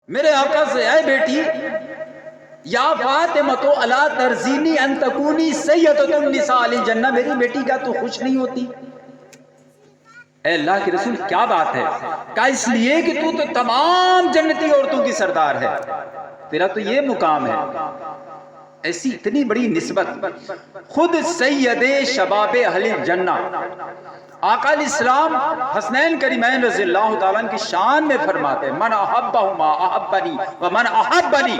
میرے آقا سے اے بیٹی یا فاطمہ الا ترزینی ان تکونی سیدۃ النساء الجنہ، میری بیٹی کا تو خوش نہیں ہوتی؟ اے اللہ کے رسول کیا بات ہے؟ کہا اس لیے کہ تو تمام جنتی عورتوں کی سردار ہے، تیرا تو یہ مقام ہے۔ ایسی اتنی بڑی نسبت، خود سید شباب اہل جنہ آقا علیہ السلام حسنین کریمین رضی اللہ تعالیٰ عنہ کی شان میں فرماتے ہیں من احبہما احبنی ومن احبنی،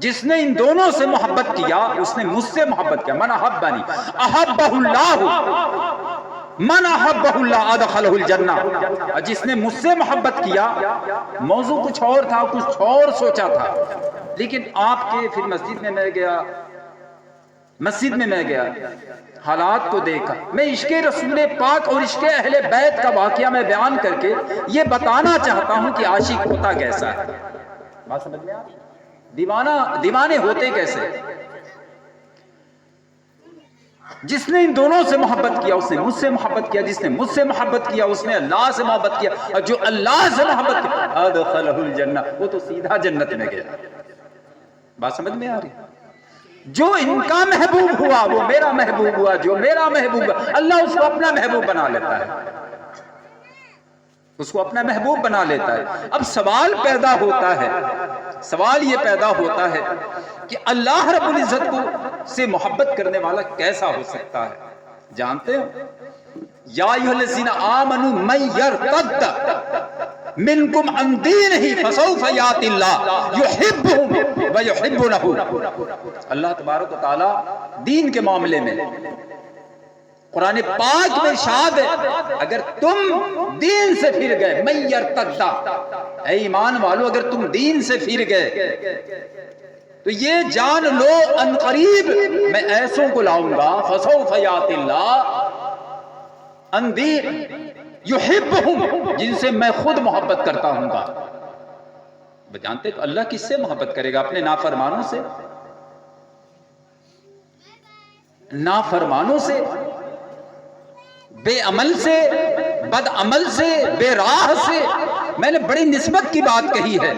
جس نے ان دونوں سے محبت کیا اس نے مجھ سے محبت کیا۔ من احبنی احبہ اللہ من احبہ اللہ ادخلہ الجنہ، اور جس نے مجھ سے محبت کیا، موضوع کچھ اور تھا، کچھ اور سوچا تھا، لیکن آپ کے پھر مسجد میں میں گیا حالات کو دیکھا، میں عشق رسول پاک اور عشق اہل بیت کا واقعہ میں بیان کر کے یہ بتانا چاہتا ہوں کہ عاشق ہوتا کیسا ہے۔ بات سمجھ میں آ رہی؟ دیوانے ہوتے کیسے؟ جس نے ان دونوں سے محبت کیا اس نے مجھ سے محبت کیا، جس نے مجھ سے محبت کیا اس نے اللہ سے محبت کیا، اور جو اللہ سے محبت کیا ادخلہ الجنہ، وہ تو سیدھا جنت میں گیا۔ بات سمجھ میں آ رہی؟ جو ان کا محبوب ہوا وہ میرا محبوب ہوا، جو میرا محبوب ہوا اللہ اس کو اپنا محبوب بنا لیتا ہے، اس کو اپنا محبوب بنا لیتا ہے۔ اب سوال پیدا ہوتا ہے، سوال یہ پیدا ہوتا ہے کہ اللہ رب العزت کو سے محبت کرنے والا کیسا ہو سکتا ہے؟ جانتے ہو یا ایھا الذین آمنوا من یرتد منکم عن دینہ فسوف یأتی اللہ یحبہم ویحبونہ۔ اللہ تبارک و تعالی دین کے معاملے میں قرآن پاک میں ارشاد ہے اگر تم دین سے پھر گئے، من یرتد، اے ایمان والو اگر تم دین سے پھر گئے تو یہ جان لو ان قریب میں ایسوں کو لاؤں گا، فسوف یأتی اللہ ان دین یحبہم، جن سے میں خود محبت کرتا ہوں گا۔ جانتے تو اللہ کس سے محبت کرے گا؟ اپنے نافرمانوں سے، نافرمانوں سے، بے عمل سے، بد عمل سے، بے راہ سے۔ میں نے بڑی نسبت کی بات کہی ہے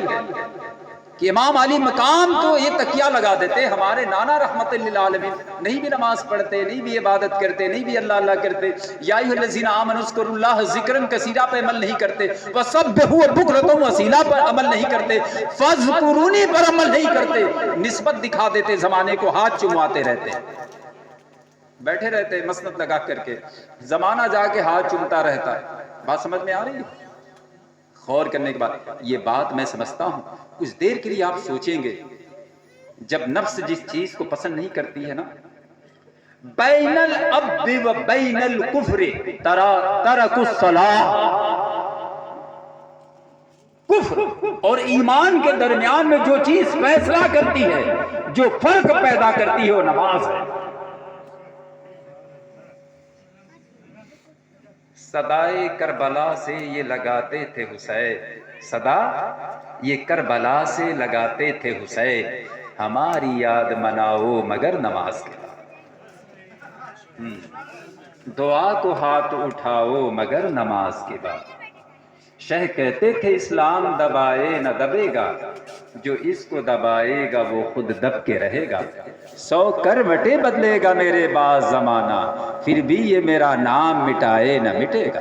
کہ امام علی مقام تو یہ تکیہ لگا دیتے، ہمارے نانا رحمت للعالمین نہیں بھی نماز پڑھتے، نہیں بھی عبادت کرتے، نہیں بھی اللہ اللہ کرتے، یا ایھا الذین آمنوا اذکروا اللہ ذکرا کثیرا پہ عمل نہیں کرتے، وسبحوا بکرۃ واصیلا پر عمل نہیں کرتے، فاذکرونی پر عمل نہیں کرتے، نسبت دکھا دیتے، زمانے کو ہاتھ چمواتے رہتے، بیٹھے رہتے مسند لگا کر کے، زمانہ جا کے ہاتھ چومتا رہتا ہے۔ بات سمجھ میں آ رہی ہے؟ غور کرنے کے بعد یہ بات میں سمجھتا ہوں، کچھ دیر کے لیے آپ سوچیں گے، جب نفس جس چیز کو پسند نہیں کرتی ہے نا، بین العبد و بین الکفر ترک الصلاۃ، کفر اور ایمان کے درمیان میں جو چیز فیصلہ کرتی ہے، جو فرق پیدا کرتی ہے، وہ نماز ہے۔ صدائے کربلا سے یہ لگاتے تھے حسین، صدا یہ کربلا سے لگاتے تھے حسین، ہماری یاد مناؤ مگر نماز کے بعد، دعا کو ہاتھ اٹھاؤ مگر نماز کے بعد۔ شہ کہتے تھے اسلام دبائے نہ دبے گا، جو اس کو دبائے گا وہ خود دب کے رہے گا، 100 کروٹیں بدلے گا میرے بعد زمانہ، پھر بھی یہ میرا نام مٹائے نہ مٹے گا۔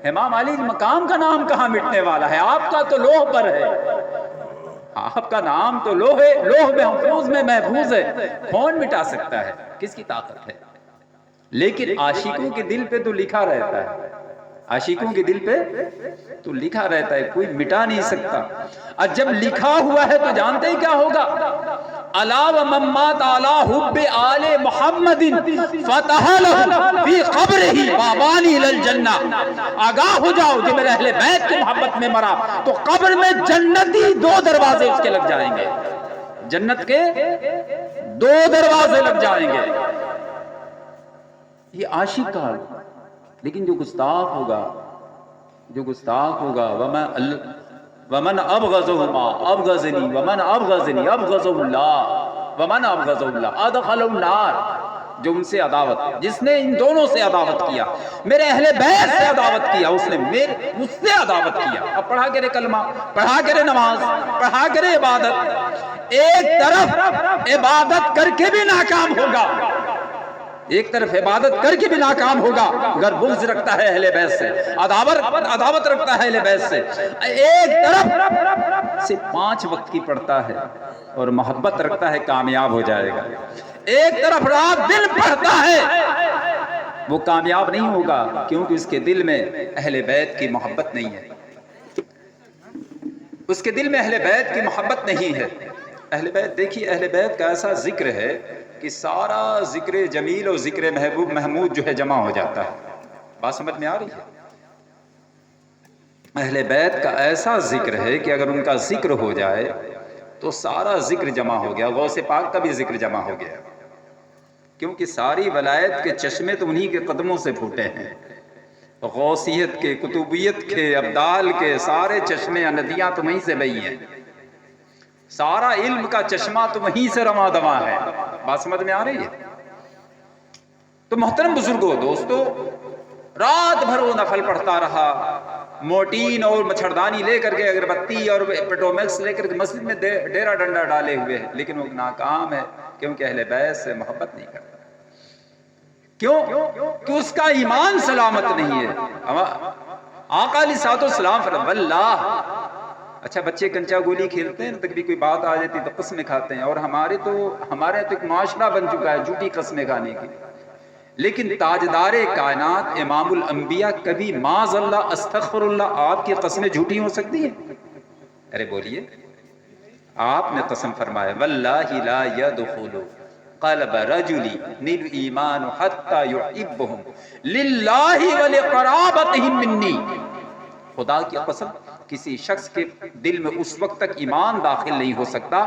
امام علی مقام کا نام کہاں مٹنے والا ہے؟ آپ کا تو لوح پر ہے، آپ کا نام تو لوح محفوظ میں محفوظ ہے، کون مٹا سکتا ہے؟ کس کی طاقت ہے؟ لیکن عاشقوں کے دل پہ تو لکھا رہتا ہے، عاشقوں کے دل پہ تو لکھا رہتا ہے، کوئی مٹا نہیں سکتا۔ اور جب لکھا ہوا ہے تو جانتے ہی کیا ہوگا؟ الا ومن مات علی حب آل محمد فتح له فی قبرہ بابان الی الجنہ، آگاہ ہو جاؤ کہ میرے اہل بیت کی محبت میں مرا تو قبر میں جنتی 2 دروازے اس کے لگ جائیں گے، جنت کے 2 دروازے لگ جائیں گے۔ یہ عاشق کا، لیکن جو گستاخ ہوگا، جو گستاخ ہوگا، ومن ابغضہما ابغضنی ومن ابغضنی ابغضہ اللہ ومن ابغضہ اللہ ادخلہ النار، جو ان سے عداوت، جس نے ان دونوں سے عداوت کیا، میرے اہل بیت سے عداوت کیا، اس نے مجھ سے عداوت کیا۔ اب پڑھا کرے کلمہ، پڑھا کرے نماز، پڑھا کرے عبادت، ایک طرف عبادت کر کے بھی ناکام ہوگا، ایک طرف عبادت کر کے بھی ناکام ہوگا اگر بغض رکھتا ہے اہل بیت سے، عداوت رکھتا ہے اہل بیت سے، ایک طرف صرف 5 وقت کی پڑھتا ہے اور محبت رکھتا ہے، کامیاب ہو جائے گا۔ ایک طرف رات دن پڑھتا ہے، وہ کامیاب نہیں ہوگا، کیونکہ اس کے دل میں اہل بیت کی محبت نہیں ہے، اس کے دل میں اہل بیت کی محبت نہیں ہے۔ اہل بیت، دیکھیے اہل بیت کا ایسا ذکر ہے کہ سارا ذکر جمیل اور ذکر محمود جو ہے جمع ہو جاتا ہے۔ بات سمجھ میں آ رہی ہے؟ اہل بیت کا ایسا ذکر ہے کہ اگر ان کا ذکر ہو جائے تو سارا ذکر جمع ہو گیا، غوث پاک کا بھی ذکر جمع ہو گیا، کیونکہ ساری ولایت کے چشمے تو انہی کے قدموں سے پھوٹے ہیں، غوثیت کے، قطبیت کے، ابدال کے سارے چشمے ندیاں تو وہیں سے بہی ہیں، سارا علم کا چشمہ تو وہیں سے رواں دواں ہے۔ بات سمجھ میں آ رہی ہے؟ تو محترم بزرگوں، دوستو، رات بھر وہ نفل پڑھتا رہا، موٹین اور مچھردانی لے کر کے، اگربتی اور پیٹرومیکس لے کر کے مسجد میں ڈیرا ڈنڈا ڈالے ہوئے ہیں، لیکن وہ ناکام ہے، کیونکہ اہل بیت سے محبت نہیں کرتا۔ کیوں؟ کہ اس کا ایمان سلامت نہیں ہے۔ آقا علیہ الصلوۃ والسلام فرماتے واللہ، اچھا بچے کنچا گولی کھیلتے ہیں، تک بھی کوئی بات آ جاتی تو قسمیں کھاتے ہیں، اور ہمارے تو ایک معاشرہ بن چکا ہے جھوٹی قسمیں کھانے کی، لیکن تاجدار کائنات امام الانبیاء کبھی معاذ اللہ استغفر اللہ آپ کی قسمیں جھوٹی ہو سکتی ہیں؟ ارے بولیے، آپ نے قسم فرمایا واللہ لا يدخل قلب رجل نیل ایمان حتی یحبهم للہ ولقرابتہم منی، خدا کی قسم کسی شخص کے دل میں اس وقت تک ایمان داخل نہیں ہو سکتا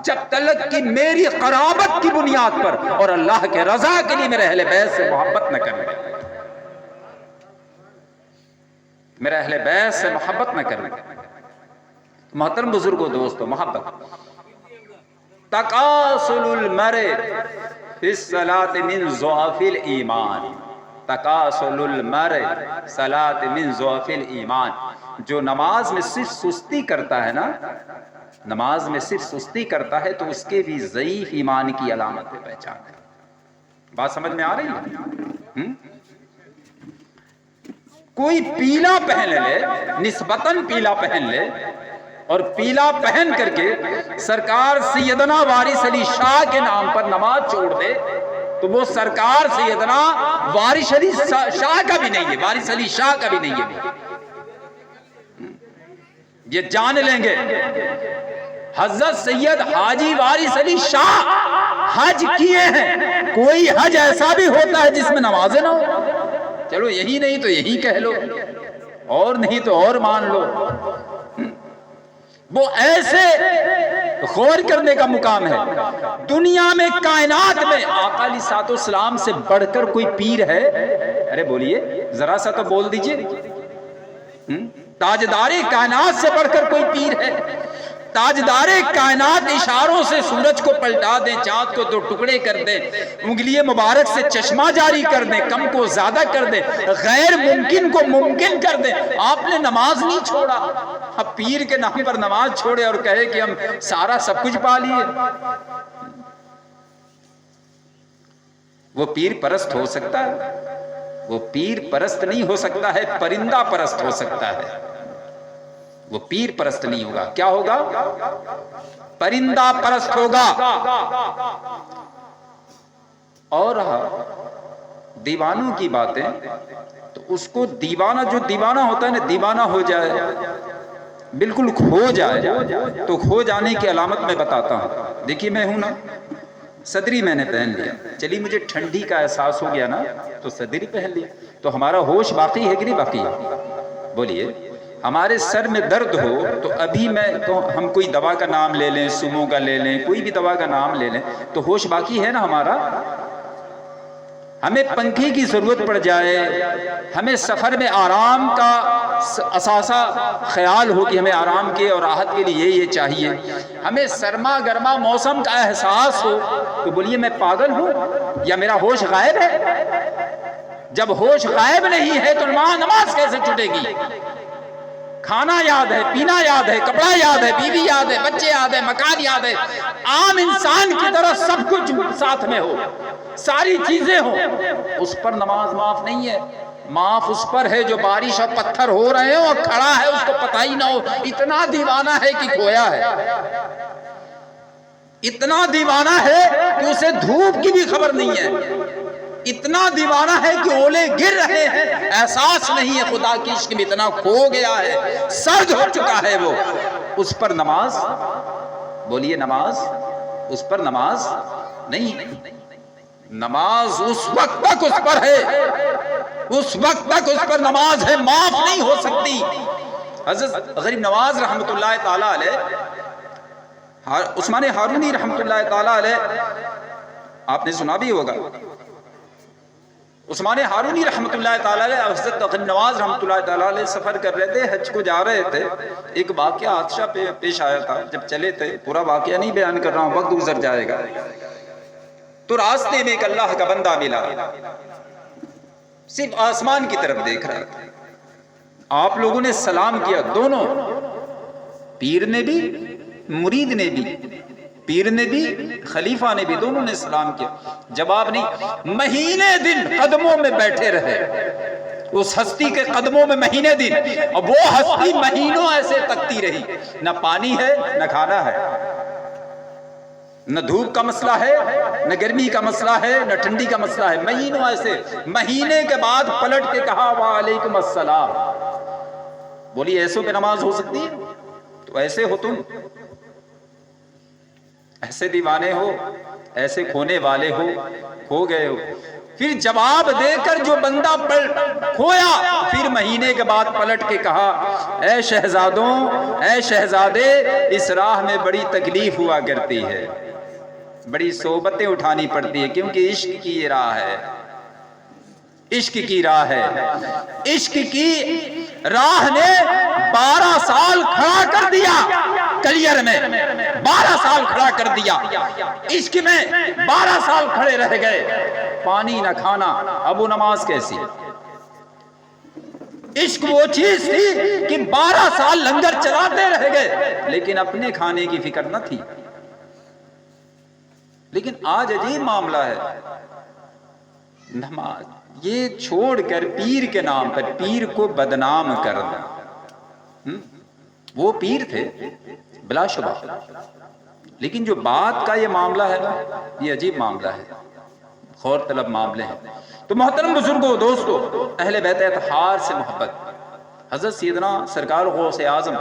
جب تک کہ میری قرابت کی بنیاد پر اور اللہ کے رضا کے لیے میرے اہل بیت سے محبت نہ کریں، میرے اہل بیت سے محبت نہ کریں۔ محترم بزرگوں، دوستو، محبت تکاسل المرء فی الصلاۃ من ضعف الایمان، تکاسل المرء صلاۃ من ضعف الایمان، جو نماز میں صرف سستی کرتا ہے نا، نماز میں صرف سستی کرتا ہے تو اس کے بھی ضعیف ایمان کی علامت پہ پہچان ہے۔ بات سمجھ میں آ رہی ہے؟ کوئی پیلا پہن لے، نسبتاً پیلا پہن لے، اور پیلا پہن کر کے سرکار سیدنا وارث علی شاہ کے نام پر نماز چھوڑ دے تو وہ سرکار سیدنا وارث علی شاہ کا بھی نہیں ہے، وارث علی شاہ کا بھی نہیں ہے۔ یہ جان لیں گے حضرت سید حاجی وارث علی شاہ حج کیے ہیں، کوئی حج ایسا بھی ہوتا ہے جس میں نمازیں نہ ہو؟ چلو یہی نہیں تو یہی کہہ لو، اور نہیں تو اور مان لو، وہ ایسے غور کرنے کا مقام ہے۔ دنیا میں، کائنات میں آقا علیہ الصلوۃ والسلام سے بڑھ کر کوئی پیر ہے؟ ارے بولیے، ذرا سا تو بول دیجئے۔ تاجدار کائنات سے بڑھ کر کوئی پیر ہے؟ تاجدار کائنات اشاروں سے سورج کو پلٹا دیں، چاند کو 2 ٹکڑے کر دیں، انگلی مبارک سے چشمہ جاری کر دیں، کم کو زیادہ کر دیں، غیر ممکن کو ممکن کر دیں، آپ نے نماز نہیں چھوڑا؟ اب پیر کے نام پر نماز چھوڑے اور کہے کہ ہم سارا سب کچھ پا لیے۔ وہ پیر پرست ہو سکتا ہے؟ وہ پیر پرست نہیں ہو سکتا ہے، پرندہ پرست ہو سکتا ہے، وہ پیر پرست نہیں ہوگا۔ کیا ہوگا؟ پرندہ پرست ہوگا۔ اور دیوانوں کی باتیں، تو اس کو دیوانہ، جو دیوانہ ہوتا ہے نا، دیوانہ ہو جائے، بالکل کھو جائے، تو کھو جانے کی علامت میں بتاتا ہوں۔ دیکھیے میں ہوں نا، صدری میں نے پہن لیا، چلی مجھے ٹھنڈی کا احساس ہو گیا نا تو صدری پہن لیا، تو ہمارا ہوش باقی ہے کہ نہیں باقی ہے؟ بولیے، ہمارے سر میں درد ہو تو ابھی ہم کوئی دوا کا نام لے لیں، سمو کا لے لیں، کوئی بھی دوا کا نام لے لیں، تو ہوش باقی ہے نا ہمارا؟ ہمیں پنکھے کی ضرورت پڑ جائے، ہمیں سفر میں آرام کا اثاثہ خیال ہو کہ ہمیں آرام کے اور راحت کے لیے یہ چاہیے، ہمیں سرما گرما موسم کا احساس ہو، تو بولیے میں پاگل ہوں یا میرا ہوش غائب ہے؟ جب ہوش غائب نہیں ہے تو نماز کیسے چھوٹے گی؟ کھانا یاد ہے، پینا یاد ہے، کپڑا یاد ہے، بیوی یاد ہے، بچے یاد ہے، مکان یاد ہے، عام انسان کی طرح سب کچھ ساتھ میں ہو، ساری چیزیں ہوں، اس پر نماز معاف نہیں ہے۔ معاف اس پر ہے جو بارش اور پتھر ہو رہے ہوں اور کھڑا ہے، اس کو پتہ ہی نہ ہو، اتنا دیوانہ ہے کہ کھویا ہے، اتنا دیوانہ ہے کہ اسے دھوپ کی بھی خبر نہیں ہے، اتنا دیوانہ ہے کہ اولے گر رہے ہیں، احساس نہیں ہے خدا کی عشق میں، اتنا کھو گیا ہے، سرد ہو چکا ہے وہ، اس پر نماز، بولیے نماز، اس پر نماز نہیں۔ نماز اس وقت تک اس پر ہے، اس وقت تک اس پر نماز ہے، معاف نہیں ہو سکتی۔ حضرت غریب نواز رحمت اللہ تعالی علیہ، عثمان ہارونی رحمت اللہ تعالی علیہ، آپ نے سنا بھی ہوگا، عثمان ہارونی رحمت اللہ تعالی علیہ حضرت غریب نواز رحمت اللہ تعالی علیہ سفر کر رہے تھے، حج کو جا رہے تھے، ایک واقعہ حادثہ پیش آیا تھا جب چلے تھے، پورا واقعہ نہیں بیان کر رہا ہوں، وقت گزر جائے گا۔ تو راستے میں ایک اللہ کا بندہ ملا، صرف آسمان کی طرف دیکھ رہا تھا، آپ لوگوں نے سلام کیا، دونوں، پیر نے بھی، مرید نے بھی، پیر نے بھی، خلیفہ نے بھی، دونوں نے سلام کیا، جواب نہیں۔ مہینے دن قدموں میں بیٹھے رہے، اس ہستی کے قدموں میں مہینے دن، اور وہ ہستی مہینوں ایسے تکتی رہی، نہ پانی ہے نہ کھانا ہے، نہ دھوپ کا مسئلہ ہے نہ گرمی کا مسئلہ ہے نہ ٹھنڈی کا مسئلہ ہے، مہینوں ایسے۔ مہینے کے بعد پلٹ کے کہا وعلیکم السلام، بولی ایسوں پہ نماز ہو سکتی ہے؟ تو ایسے ہو تم، ایسے دیوانے ہو، ایسے کھونے والے ہو، کھو گئے ہو۔ پھر جواب دے کر جو بندہ کھویا، پھر مہینے کے بعد پلٹ کے کہا اے شہزادوں، اے شہزادے، اس راہ میں بڑی تکلیف ہوا کرتی ہے، بڑی صحبتیں اٹھانی پڑتی ہے، کیونکہ عشق کی یہ راہ ہے، عشق کی راہ ہے، عشق کی راہ نے 12 سال کھڑا کر دیا کلیئر میں، 12 سال کھڑا کر دیا، عشق میں 12 سال کھڑے رہ گئے، پانی نہ کھانا، اب وہ نماز کیسی؟ عشق وہ چیز تھی کہ 12 سال لنگر چلاتے رہ گئے، لیکن اپنے کھانے کی فکر نہ تھی۔ لیکن آج عجیب معاملہ ہے، نماز یہ چھوڑ کر پیر کے نام پر پیر کو بدنام کرنا، وہ پیر تھے بلا شبہ، لیکن جو بات کا یہ معاملہ ہے نا، یہ عجیب معاملہ ہے، غور طلب معاملے ہیں۔ تو محترم بزرگوں، دوستو، اہل بیت اطہار سے محبت، حضرت سیدنا سرکار غوث اعظم،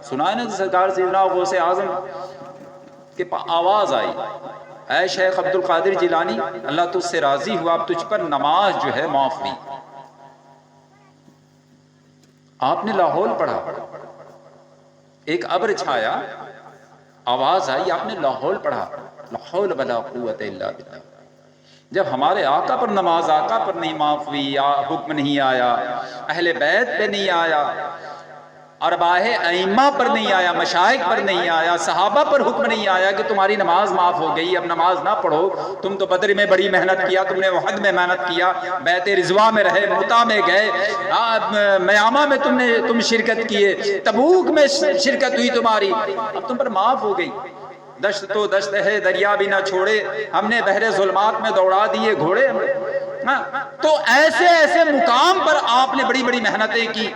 سنا ہے نا سرکار سیدنا غوث اعظم کے آواز آئی، اے شیخ عبد القادر جیلانی، اللہ تجھ سے راضی ہوا، اب تجھ پر نماز جو ہے معاف ہوئی۔ آپ نے لاہور پڑھا، ایک ابر چھایا، آواز آئی، آپ نے لاہور پڑھا، لا حول ولا قوت الا باللہ۔ جب ہمارے آقا پر نماز، آقا پر نہیں معاف ہوئی، حکم نہیں آیا، اہل بیت پہ نہیں آیا، ارباہ ائمہ پر نہیں آیا، مشائخ پر نہیں آیا، صحابہ پر حکم نہیں آیا کہ تمہاری نماز معاف ہو گئی، اب نماز نہ پڑھو، تم تو بدر میں بڑی محنت کیا، تم نے احد میں محنت کیا، بیت رضوا میں رہے، موتا میں گئے، میامہ میں تم شرکت کیے، تبوک میں شرکت ہوئی تمہاری، اب تم پر معاف ہو گئی۔ دشت تو دشت ہے، دریا بھی نہ چھوڑے، ہم نے بحر ظلمات میں دوڑا دیے گھوڑے۔ تو ایسے ایسے مقام پر آپ نے بڑی بڑی محنتیں کی،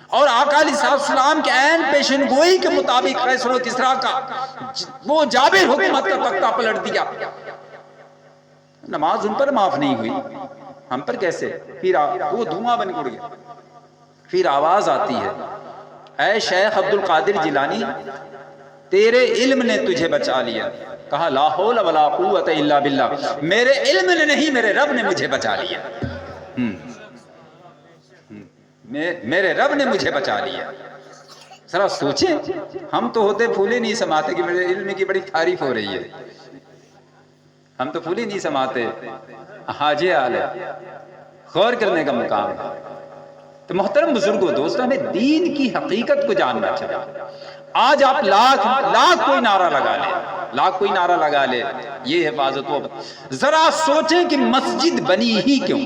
اور آقا علیہ السلام کے عین پیشن گوئی کے مطابق قیصر و کسریٰ کا وہ جابر حکومت کا تختہ پلٹ دیا، نماز ان پر معاف نہیں ہوئی، ہم پر کیسے؟ پھر وہ دھواں بن اڑ گیا۔ پھر آواز آتی ہے، اے شیخ عبد القادر جیلانی، تیرے علم نے تجھے بچا لیا، کہا لا حول ولا قوت الا باللہ، میرے علم نے نہیں، میرے رب نے مجھے بچا لیا، میرے رب نے مجھے بچا لیا۔ ذرا سوچیں، ہم تو ہوتے پھولے نہیں سماتے کہ میرے علم کی بڑی تعریف ہو رہی ہے، ہم تو پھولے نہیں سماتے، حاجی حال ہے، غور کرنے کا مقام ہے۔ تو محترم بزرگوں، دوستوں، ہمیں دین کی حقیقت کو جاننا چاہیے۔ آج آپ لاکھ کوئی نعرہ لگا لیں، لاکھ کوئی نعرہ لگا لے یہ حفاظت وہ. ذرا سوچیں کہ مسجد بنی ہی کیوں؟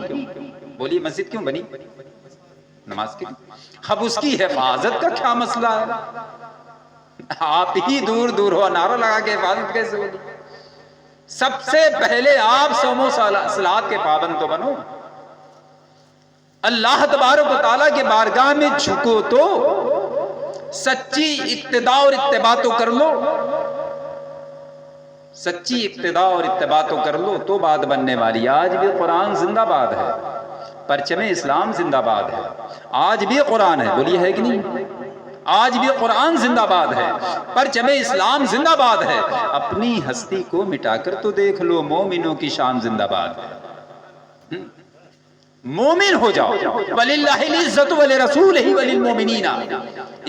بولیے مسجد کیوں بنی؟ نماز کے لیے. اب اس کی حفاظت کا کیا مسئلہ ہے؟ آپ ہی دور دور ہو، نعرہ لگا کے حفاظت کیسے ہوگی؟ سب سے پہلے آپ صوم و صلات کے پابند تو بنو. اللہ تبارک و تعالیٰ کے بارگاہ میں جھکو تو سچی اقتداء اور اتباع تو کر لو. سچی اقتداء اور اتباع تو کر لو تو بات بننے والی. آج بھی قرآن زندہ باد ہے، پرچم اسلام زندہ باد ہے. آج بھی قرآن ہے، بولیے ہے کہ نہیں؟ آج بھی قرآن زندہ باد ہے، پرچم اسلام زندہ باد ہے. اپنی ہستی کو مٹا کر تو دیکھ لو، مومنوں کی شان زندہ باد ہے. مومن ہو جاؤ. وَلِلَّهِ الْعِزَّةُ وَلِرَسُولِهِ وَلِلْمُؤْمِنِينَ.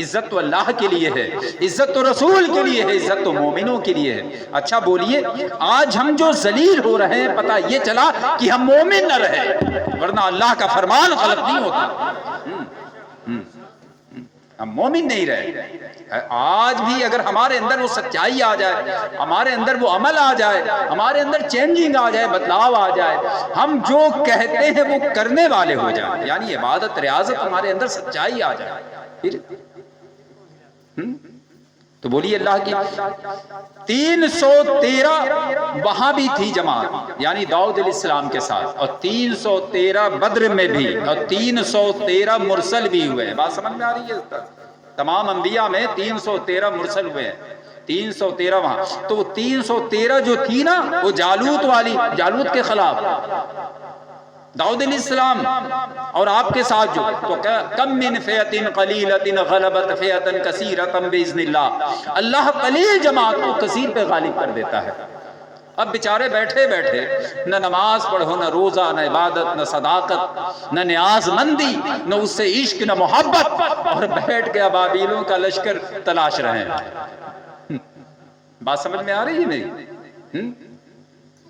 عزت تو اللہ کے لیے ہے، عزت تو رسول کے لیے ہے، عزت تو مومنوں کے لیے ہے. اچھا بولیے، آج ہم جو ذلیل ہو رہے ہیں پتہ یہ چلا کہ ہم مومن نہ رہے، ورنہ اللہ کا فرمان غلط نہیں ہوتا. ہم مومن نہیں رہے. آج بھی اگر ہمارے اندر وہ سچائی آ جائے، ہمارے اندر وہ عمل آ جائے، ہمارے اندر چینجنگ آ جائے، بدلاؤ آ جائے، ہم جو کہتے ہیں وہ کرنے والے ہو جائیں، یعنی عبادت ریاضت ہمارے اندر سچائی آ جائے، پھر تو بولیے اللہ کی 313 وہاں بھی تھی جماعت، یعنی داؤد علیہ السلام کے ساتھ، اور 313 بدر میں بھی، اور 313 مرسل بھی ہوئے ہیں. بات سمجھ میں آ رہی ہے؟ تمام انبیاء میں 313 مرسل ہوئے ہیں، 313 وہاں. تو 313 جو تھی نا وہ جالوت والی، جالوت کے خلاف داؤد علیہ السلام اور آپ کے ساتھ جو، تو کم من فئۃ قلیلۃ غلبت فئۃ کثیرۃ باذن اللہ. اللہ قلیل جماعت کو کثیر پہ غالب کر دیتا ہے. اب بیچارے بیٹھے بیٹھے نہ نماز پڑھو، نہ روزہ، نہ عبادت، نہ صداقت، نہ نیاز مندی، نہ اس سے عشق، نہ محبت، اور بیٹھ کے ابابیلوں کا لشکر تلاش رہے ہیں. بات سمجھ میں آ رہی ہے میری؟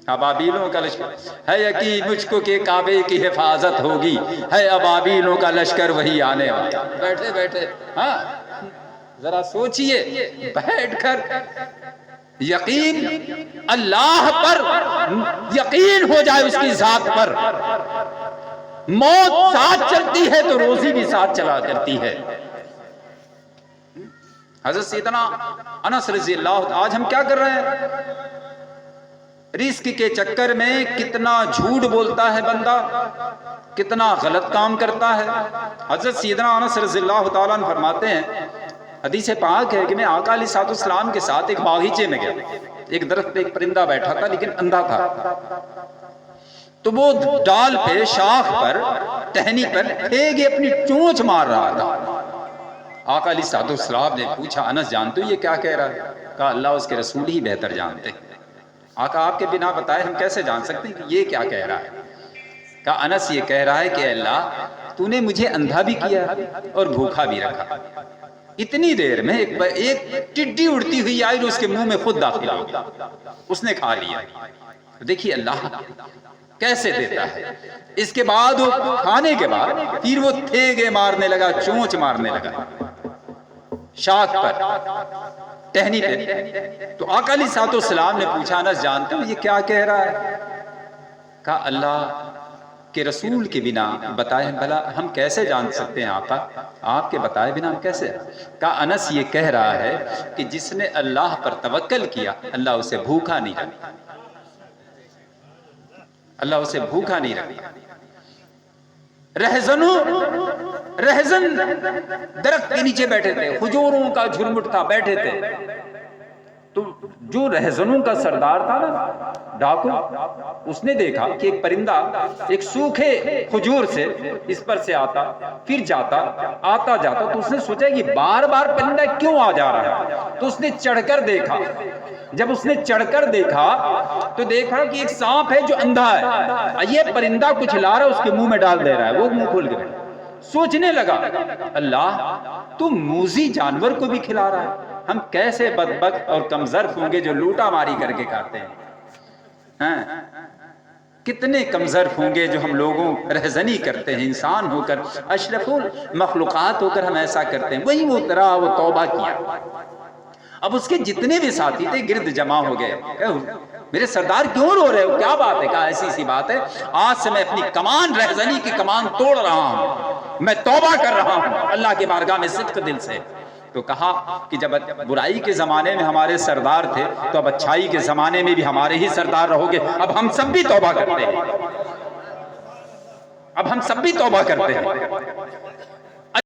ابابیلوں کا لشکر ہے، یقین مجھ کو کہ کعبے کی حفاظت ہوگی، ہے ابابیلوں کا لشکر وہی آنے والا. بیٹھے بیٹھے ہاں ذرا سوچئے، بیٹھ کر یقین اللہ پر یقین ہو جائے، اس کی ذات پر. موت ساتھ چلتی ہے تو روزی بھی ساتھ چلا کرتی ہے. حضرت سیدنا انس رضی اللہ، آج ہم کیا کر رہے ہیں؟ رزق کے چکر میں کتنا جھوٹ بولتا ہے بندہ، کتنا غلط کام کرتا ہے. حضرت سیدنا انس رضی اللہ تعالیٰ عنہ فرماتے ہیں، حدیث پاک ہے کہ میں آقا علیہ الصلوۃ والسلام کے ساتھ ایک باغیچے میں گیا. ایک درخت پہ ایک پرندہ بیٹھا تھا لیکن اندھا تھا. تو وہ ڈال پہ، شاخ پر، ٹہنی پر پھیگے اپنی چونچ مار رہا تھا. آقا علیہ الصلوۃ والسلام نے پوچھا، انس جانتے ہو یہ کیا کہہ رہا ہے؟ کہا اللہ اس کے رسول ہی بہتر جانتے ہیں. آقا آپ کے بنا بتائے ہم کیسے جان سکتے ہیں کہ یہ کیا کہہ رہا ہے؟ کہا انس یہ کہہ رہا ہے کہ اللہ تو نے مجھے اندھا بھی کیا اور بھوکا بھی رکھا. اتنی دیر میں ایک ٹڈی اڑتی ہوئی آئی جو اس کے منہ میں خود داخل ہو گئی، اس نے کھا لیا. دیکھیے اللہ کیسے دیتا ہے. اس کے بعد وہ کھانے کے بعد پھر وہ تھیگے مارنے لگا، چونچ مارنے لگا شاخ پر، ٹہنی پہ. تو آقا علیہ الصلوۃ والسلام نے پوچھا انس جانتے ہو یہ کیا کہہ رہا ہے؟ کہا اللہ کے رسول کے بنا بتائے بھلا ہم کیسے جان سکتے ہیں آقا، آپ کے بتائے بنا ہم کیسے؟ کہا انس یہ کہہ رہا ہے کہ جس نے اللہ پر توکل کیا اللہ اسے بھوکا نہیں رکھا، اللہ اسے بھوکا نہیں رکھا. رہزن درخت کے نیچے بیٹھے تھے، کھجوروں کا جھرمٹ تھا، بیٹھے تھے. تو جو رہزنوں کا سردار تھا نا ڈاکو، اس نے دیکھا کہ ایک پرندہ ایک سوکھے کھجور سے اس پر سے آتا پھر جاتا، آتا جاتا. تو اس نے سوچا کہ بار بار پرندہ کیوں آ جا رہا ہے. تو اس نے چڑھ کر دیکھا. جب اس نے چڑھ کر دیکھا تو دیکھا کہ ایک سانپ ہے جو اندھا ہے، یہ پرندہ کچھ لا رہا ہے اس کے منہ میں ڈال دے رہا ہے. وہ منہ کھول کے بیٹھا، سوچنے لگا اللہ تو موذی جانور کو بھی کھلا رہا ہے، ہم کیسے بدبخت اور کمزرف ہوں گے جو لوٹا ماری کر کے کھاتے ہیں. کتنے کمزرف ہوں گے جو ہم لوگوں رہزنی کرتے ہیں، انسان ہو کر، اشرف المخلوقات ہو کر ہم ایسا کرتے ہیں. وہی وہ اترا، وہ توبہ کیا. اب اس کے جتنے بھی ساتھی تھے گرد جمع ہو گئے، میرے سردار کیوں رو رہے ہو، کیا بات ہے؟ کہا ایسی سی بات ہے، آج سے میں اپنی کمان، رہزنی کی کمان توڑ رہا ہوں، میں توبہ کر رہا ہوں اللہ کی بارگاہ میں صدق دل سے۔ تو کہا کہ جب برائی کے زمانے میں ہمارے سردار تھے تو اب اچھائی کے زمانے میں بھی ہمارے ہی سردار رہو گے، اب ہم سب بھی توبہ کرتے ہیں، اب ہم سب بھی توبہ کرتے ہیں۔